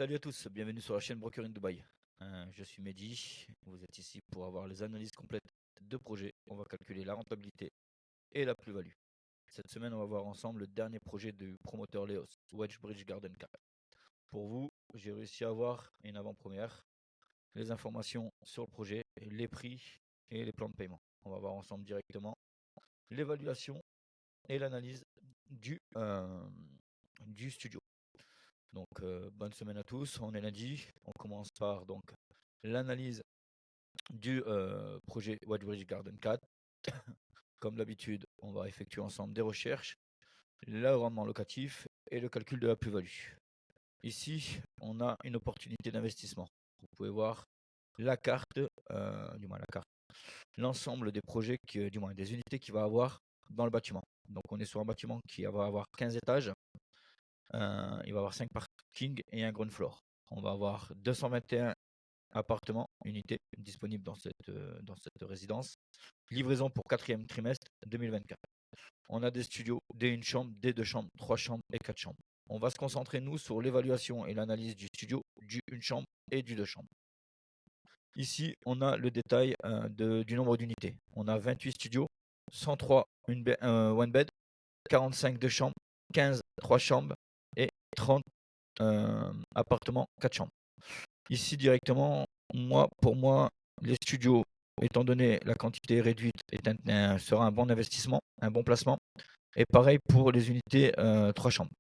Salut à tous, bienvenue sur la chaîne Broker in Dubai. Je suis Mehdi, vous êtes ici pour avoir les analyses complètes de projets. On va calculer la rentabilité et la plus-value. Cette semaine, on va voir ensemble le dernier projet du promoteur Leos, Wedgebridge Garden 4. Pour vous, j'ai réussi à avoir une avant-première, les informations sur le projet, les prix et les plans de paiement. On va voir ensemble directement l'évaluation et l'analyse du studio. Donc, bonne semaine à tous. On est lundi. On commence par donc l'analyse du projet Whitebridge Garden 4. Comme d'habitude, on va effectuer ensemble des recherches, le rendement locatif et le calcul de la plus-value. Ici, on a une opportunité d'investissement. Vous pouvez voir la carte, l'ensemble des projets, du moins des unités qu'il va avoir dans le bâtiment. Donc, on est sur un bâtiment qui va avoir 15 étages. Il va avoir 5 parkings et un ground floor. On va avoir 221 appartements, unités disponibles dans cette résidence. Livraison pour 4e trimestre 2024. On a des studios, des 1 chambre, des 2 chambres, 3 chambres et 4 chambres. On va se concentrer, nous, sur l'évaluation et l'analyse du studio, du 1 chambre et du 2 chambres. Ici, on a le détail du nombre d'unités. On a 28 studios, 103 one bed, 45 2 chambres, 15 3 chambres et 30 appartements 4 chambres. Ici directement, pour moi, les studios, étant donné la quantité réduite, sera un bon investissement, un bon placement. Et pareil pour les unités 3 chambres.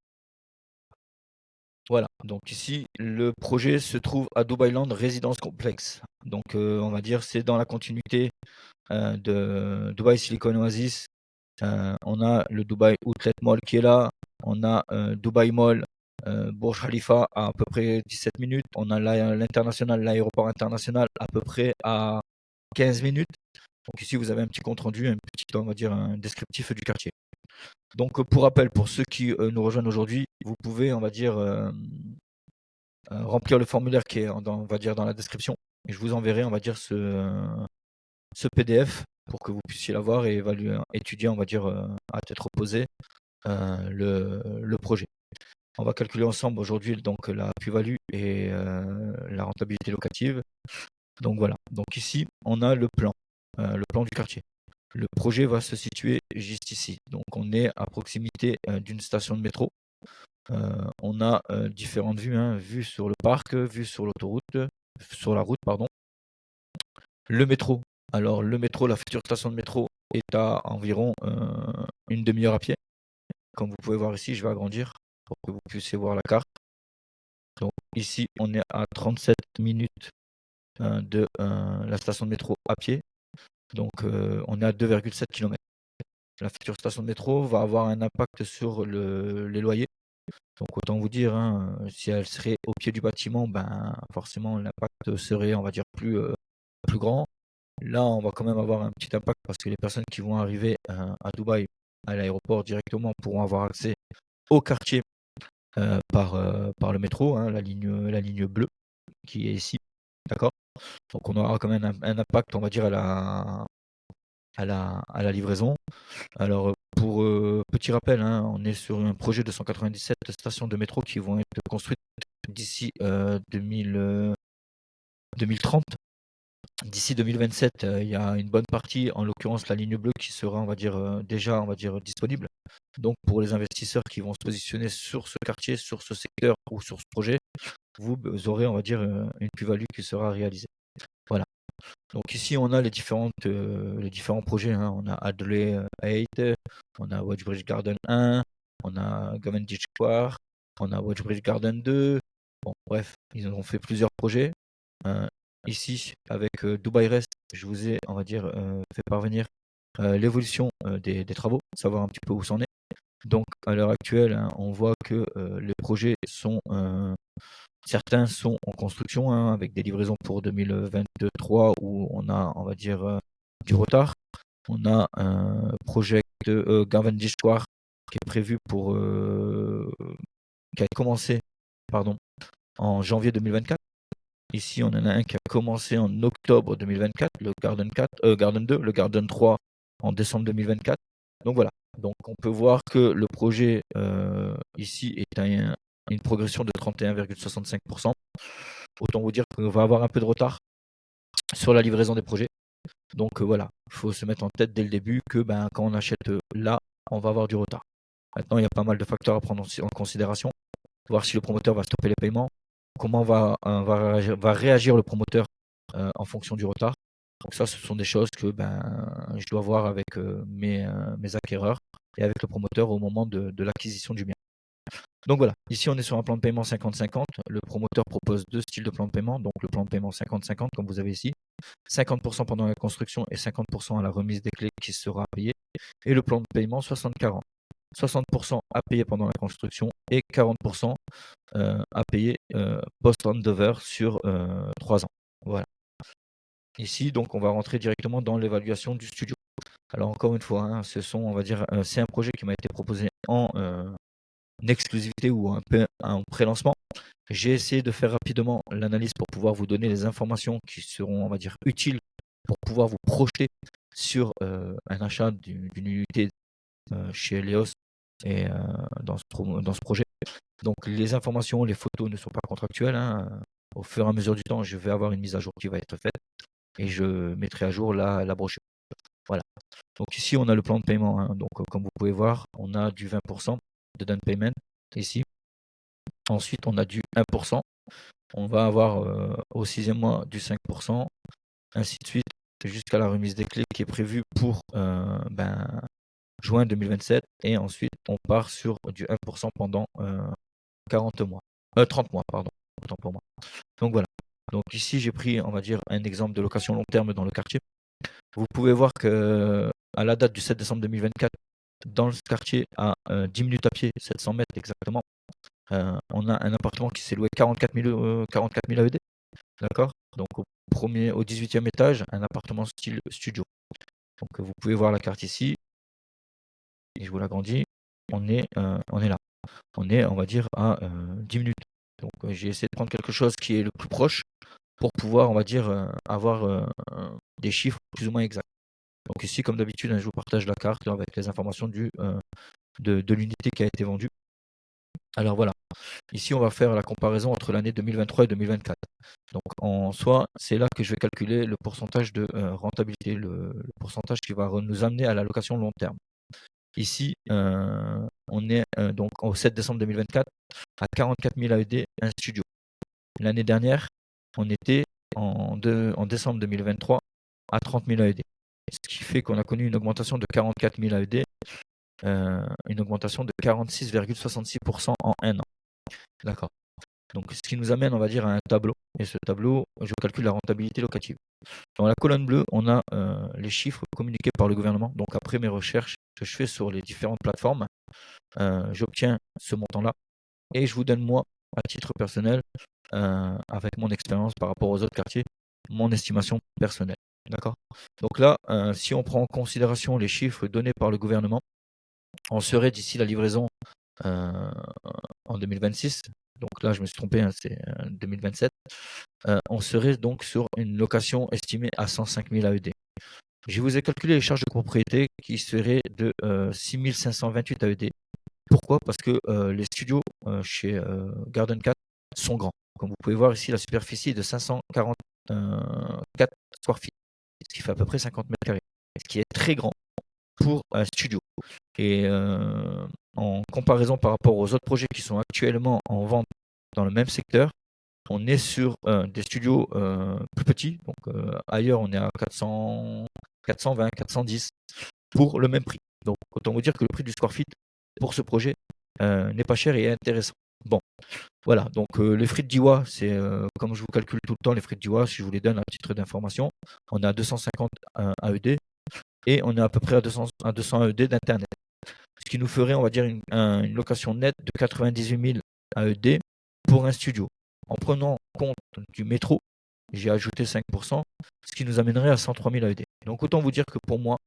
Voilà, donc ici, le projet se trouve à Dubai Land Résidence Complexe. Donc on va dire c'est dans la continuité de Dubai Silicon Oasis. On a le Dubai Outlet Mall qui est là. On a Dubai Mall, Burj Khalifa à peu près 17 minutes. On a l'international, l'aéroport international à peu près à 15 minutes. Donc ici, vous avez un petit compte rendu, on va dire, un descriptif du quartier. Donc pour rappel, pour ceux qui nous rejoignent aujourd'hui, vous pouvez, on va dire, remplir le formulaire qui est, on va dire, dans la description. Et je vous enverrai, on va dire, ce PDF pour que vous puissiez l'avoir et étudier, on va dire, à tête reposée le projet. On va calculer ensemble aujourd'hui donc la plus-value et la rentabilité locative. Donc voilà. Donc ici, on a le plan du quartier. Le projet va se situer juste ici. Donc on est à proximité d'une station de métro. On a différentes vues, vue sur le parc, vue sur la route, pardon. Le métro. Alors le métro, la future station de métro est à environ une demi-heure à pied. Comme vous pouvez voir ici, je vais agrandir pour que vous puissiez voir la carte. Donc ici, on est à 37 minutes de la station de métro à pied. Donc on est à 2,7 km. La future station de métro va avoir un impact sur les loyers. Donc autant vous dire, si elle serait au pied du bâtiment, ben forcément l'impact serait, on va dire, plus grand. Là, on va quand même avoir un petit impact parce que les personnes qui vont arriver à Dubaï, à l'aéroport directement, pourront avoir accès au quartier par le métro, la ligne bleue qui est ici. D'accord. Donc on aura quand même un impact, on va dire, à la livraison. Alors pour petit rappel, on est sur un projet de 197 stations de métro qui vont être construites d'ici 2030. D'ici 2027, il y a une bonne partie, en l'occurrence la ligne bleue, qui sera, on va dire, déjà, on va dire, disponible. Donc pour les investisseurs qui vont se positionner sur ce quartier, sur ce secteur ou sur ce projet, vous aurez, on va dire, une plus-value qui sera réalisée. Voilà. Donc ici, on a les différents projets. On a Adley 8, on a Wedgebridge Garden 1, on a Cavendish Square, on a Wedgebridge Garden 2. Bon, bref, ils ont fait plusieurs projets. Ici, avec Dubai Rest, je vous ai, on va dire, fait parvenir l'évolution des travaux, savoir un petit peu où c'en est. Donc, à l'heure actuelle, on voit que les projets certains sont en construction, avec des livraisons pour 2023 où on a, on va dire, du retard. On a un projet de Cavendish Square qui est prévu qui a commencé, pardon, en janvier 2024. Ici, on en a un qui a commencé en octobre 2024, le Garden 2, le Garden 3 en décembre 2024. Donc voilà. Donc on peut voir que le projet ici est une progression de 31,65%. Autant vous dire qu'on va avoir un peu de retard sur la livraison des projets. Donc voilà, il faut se mettre en tête dès le début que quand on achète là, on va avoir du retard. Maintenant, il y a pas mal de facteurs à prendre en considération. Voir si le promoteur va stopper les paiements, comment va réagir le promoteur en fonction du retard. Donc ça, ce sont des choses que je dois voir avec mes acquéreurs et avec le promoteur au moment de l'acquisition du bien. Donc voilà, ici on est sur un plan de paiement 50-50. Le promoteur propose deux styles de plan de paiement. Donc le plan de paiement 50-50, comme vous avez ici, 50% pendant la construction et 50% à la remise des clés qui sera payé. Et le plan de paiement 60-40. 60% à payer pendant la construction et 40% à payer post-handover sur 3 ans. Voilà. Ici, donc, on va rentrer directement dans l'évaluation du studio. Alors, encore une fois, hein, c'est un projet qui m'a été proposé en exclusivité ou un peu en pré-lancement. J'ai essayé de faire rapidement l'analyse pour pouvoir vous donner les informations qui seront, on va dire, utiles pour pouvoir vous projeter sur un achat d'une unité chez Helios et dans ce projet. Donc les informations, les photos ne sont pas contractuelles, hein. Au fur et à mesure du temps, je vais avoir une mise à jour qui va être faite et je mettrai à jour la brochure. Voilà. Donc ici, on a le plan de paiement, hein. Donc comme vous pouvez voir, on a du 20% de down payment ici. Ensuite, on a du 1%. On va avoir au 6e mois du 5%, ainsi de suite, jusqu'à la remise des clés qui est prévue pour juin 2027. Et ensuite, on part sur du 1% pendant 30 mois, pardon, autant pour moi. Donc voilà. Donc ici, j'ai pris, on va dire, un exemple de location long terme dans le quartier. Vous pouvez voir que à la date du 7 décembre 2024, dans le quartier, à 10 minutes à pied, 700 mètres exactement, on a un appartement qui s'est loué 44 000 AED. D'accord. Donc au 18e étage, un appartement style studio. Donc vous pouvez voir la carte ici. Et je vous l'agrandis. On est là. On est, on va dire, à 10 minutes. Donc j'ai essayé de prendre quelque chose qui est le plus proche pour pouvoir, on va dire, avoir des chiffres plus ou moins exacts. Donc ici, comme d'habitude, je vous partage la carte avec les informations de l'unité qui a été vendue. Alors voilà, ici on va faire la comparaison entre l'année 2023 et 2024. Donc en soi, c'est là que je vais calculer le pourcentage de rentabilité, le pourcentage qui va nous amener à la location long terme. Ici, on est donc au 7 décembre 2024 à 44 000 AED, un studio. L'année dernière, on était en décembre 2023 à 30 000 AED. Ce qui fait qu'on a connu une augmentation de 44 000 AED, une augmentation de 46,66% en un an. D'accord. Donc, ce qui nous amène, on va dire, à un tableau. Et ce tableau, je calcule la rentabilité locative. Dans la colonne bleue, on a les chiffres communiqués par le gouvernement. Donc, après mes recherches que je fais sur les différentes plateformes, j'obtiens ce montant-là. Et je vous donne, moi, à titre personnel, avec mon expérience par rapport aux autres quartiers, mon estimation personnelle. D'accord. Donc là, si on prend en considération les chiffres donnés par le gouvernement, on serait d'ici la livraison en 2026. Donc là, je me suis trompé, hein, c'est 2027. On serait donc sur une location estimée à 105 000 AED. Je vous ai calculé les charges de propriété qui seraient de 6 528 AED. Pourquoi? Parce que les studios chez Garden 4 sont grands. Comme vous pouvez voir ici, la superficie est de 544 square feet, ce qui fait à peu près 50 mètres carrés, ce qui est très grand pour un studio. Et en comparaison par rapport aux autres projets qui sont actuellement en vente dans le même secteur, on est sur des studios plus petits. Donc ailleurs, on est à 400, 420, 410 pour le même prix. Donc autant vous dire que le prix du square feet pour ce projet n'est pas cher et est intéressant. Bon, voilà. Donc les frites d'Iwa, c'est comme je vous calcule tout le temps les frites d'Iwa, si je vous les donne à titre d'information, on est à 250 AED et on est à peu près à 200 AED d'internet. Ce qui nous ferait, on va dire, une location nette de 98 000 AED pour un studio. En prenant compte du métro, j'ai ajouté 5%, ce qui nous amènerait à 103 000 AED. Donc autant vous dire que pour moi,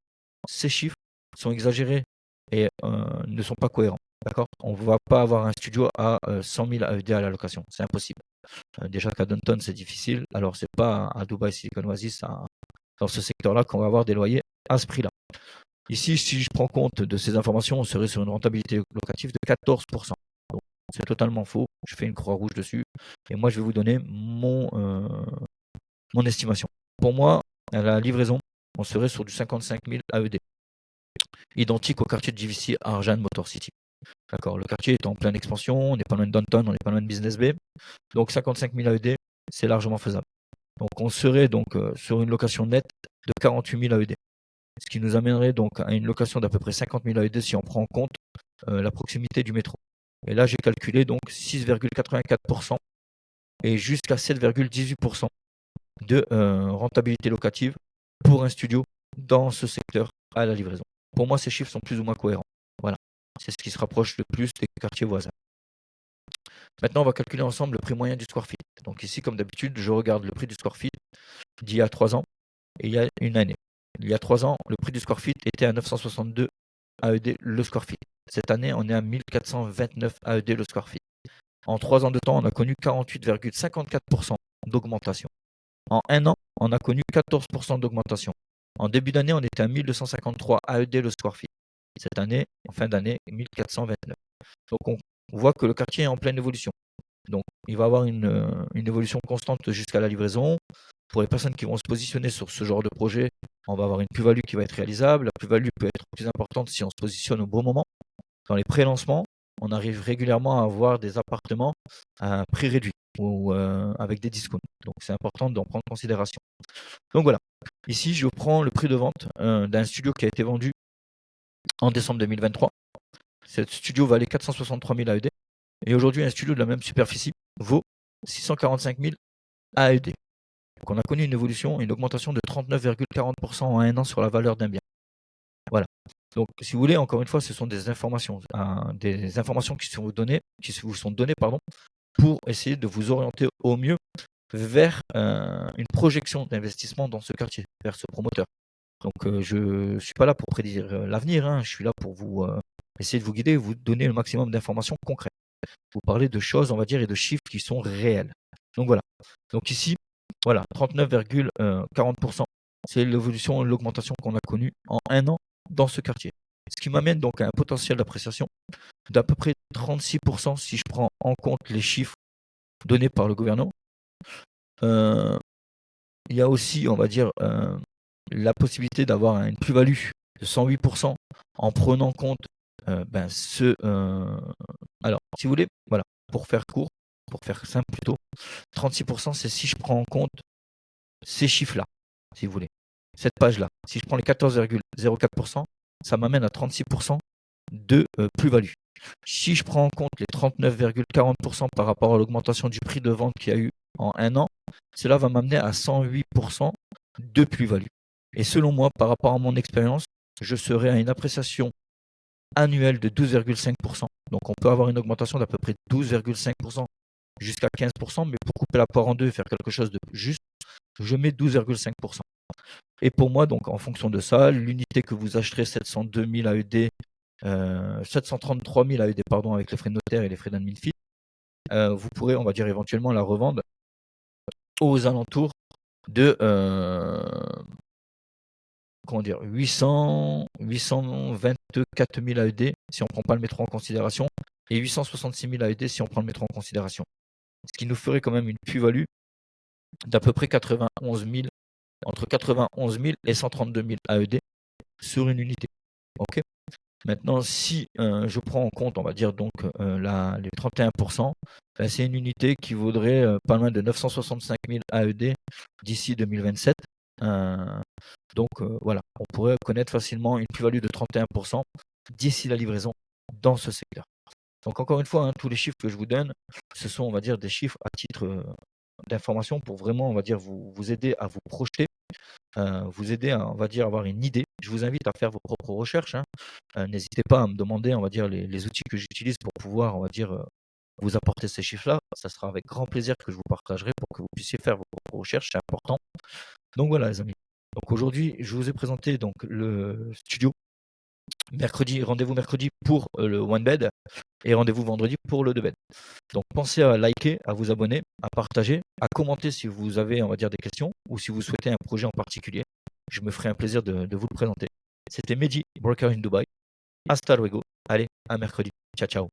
ces chiffres sont exagérés et ne sont pas cohérents. D'accord. On ne va pas avoir un studio à 100 000 AED à la location. C'est impossible. Déjà qu'à Downtown, c'est difficile. Alors, c'est pas à Dubaï, Silicon Oasis, dans ce secteur-là, qu'on va avoir des loyers à ce prix-là. Ici, si je prends compte de ces informations, on serait sur une rentabilité locative de 14%. Donc, c'est totalement faux. Je fais une croix rouge dessus. Et moi, je vais vous donner mon estimation. Pour moi, à la livraison, on serait sur du 55 000 AED, identique au quartier de JVC à Arjan Motor City. D'accord, le quartier est en pleine expansion, on n'est pas loin de Downtown, on n'est pas loin de Business Bay. Donc 55 000 AED, c'est largement faisable. Donc on serait donc sur une location nette de 48 000 AED. Ce qui nous amènerait donc à une location d'à peu près 50 000 AED si on prend en compte la proximité du métro. Et là, j'ai calculé donc 6,84% et jusqu'à 7,18% de rentabilité locative pour un studio dans ce secteur à la livraison. Pour moi, ces chiffres sont plus ou moins cohérents. Voilà, c'est ce qui se rapproche le plus des quartiers voisins. Maintenant, on va calculer ensemble le prix moyen du square feet. Donc ici, comme d'habitude, je regarde le prix du square feet d'il y a 3 ans et il y a une année. Il y a 3 ans, le prix du square feet était à 962 AED le square feet. Cette année, on est à 1429 AED le square feet. En 3 ans de temps, on a connu 48,54% d'augmentation. En 1 an, on a connu 14% d'augmentation. En début d'année, on était à 1253 AED le square feet. Cette année, en fin d'année, 1429. Donc on voit que le quartier est en pleine évolution. Donc il va avoir une évolution constante jusqu'à la livraison. Pour les personnes qui vont se positionner sur ce genre de projet, on va avoir une plus-value qui va être réalisable. La plus-value peut être plus importante si on se positionne au bon moment. Dans les pré-lancements, on arrive régulièrement à avoir des appartements à un prix réduit ou avec des discounts. Donc c'est important d'en prendre en considération. Donc voilà, ici je prends le prix de vente d'un studio qui a été vendu en décembre 2023. Ce studio valait 463 000 AED et aujourd'hui un studio de la même superficie vaut 645 000 AED. Donc on a connu une évolution, une augmentation de 39,40% en 1 an sur la valeur d'un bien. Voilà. Donc, si vous voulez, encore une fois, ce sont des informations qui vous sont données, pour essayer de vous orienter au mieux vers une projection d'investissement dans ce quartier, vers ce promoteur. Donc, je ne suis pas là pour prédire l'avenir, hein, je suis là pour vous essayer de vous guider, vous donner le maximum d'informations concrètes. Vous parler de choses, on va dire, et de chiffres qui sont réels. Donc voilà. Donc ici, voilà, 39,40%, c'est l'évolution, l'augmentation qu'on a connue en 1 an dans ce quartier. Ce qui m'amène donc à un potentiel d'appréciation d'à peu près 36% si je prends en compte les chiffres donnés par le gouvernement. Il y a aussi, on va dire, la possibilité d'avoir une plus-value de 108% en prenant en compte alors, si vous voulez, voilà, pour faire court, pour faire simple plutôt, 36%, c'est si je prends en compte ces chiffres-là, si vous voulez, cette page-là. Si je prends les 14,04%, ça m'amène à 36% de plus-value. Si je prends en compte les 39,40% par rapport à l'augmentation du prix de vente qu'il y a eu en 1 an, cela va m'amener à 108% de plus-value. Et selon moi, par rapport à mon expérience, je serai à une appréciation annuelle de 12,5%. Donc on peut avoir une augmentation d'à peu près 12,5% jusqu'à 15%, mais pour couper la poire en deux et faire quelque chose de juste, je mets 12,5%. Et pour moi, donc en fonction de ça, l'unité que vous acheterez 702 000 AED, 733 000 AED pardon, avec les frais de notaire et les frais d'admin fee, vous pourrez, on va dire, éventuellement la revendre aux alentours de 824 000 AED si on ne prend pas le métro en considération et 866 000 AED si on prend le métro en considération. Ce qui nous ferait quand même une plus-value d'à peu près 91 000, entre 91 000 et 132 000 AED sur une unité. Ok. Maintenant, si je prends en compte, on va dire donc les 31%, c'est une unité qui vaudrait pas loin de 965 000 AED d'ici 2027. Donc voilà, on pourrait connaître facilement une plus-value de 31% d'ici la livraison dans ce secteur. Donc encore une fois, tous les chiffres que je vous donne, ce sont, on va dire, des chiffres à titre d'information pour vraiment, on va dire, vous aider à vous projeter, vous aider à, on va dire, avoir une idée. Je vous invite à faire vos propres recherches. N'hésitez pas à me demander, on va dire, les outils que j'utilise pour pouvoir, on va dire, vous apporter ces chiffres-là. Ça sera avec grand plaisir que je vous partagerai pour que vous puissiez faire vos propres recherches. C'est important. Donc voilà, les amis. Donc aujourd'hui, je vous ai présenté donc le studio. Rendez-vous mercredi pour le one bed et rendez-vous vendredi pour le 2 bed. Donc pensez à liker, à vous abonner, à partager, à commenter si vous avez, on va dire, des questions ou si vous souhaitez un projet en particulier. Je me ferai un plaisir de vous le présenter. C'était Mehdi, broker in Dubai. Hasta luego. Allez, à mercredi. Ciao, ciao.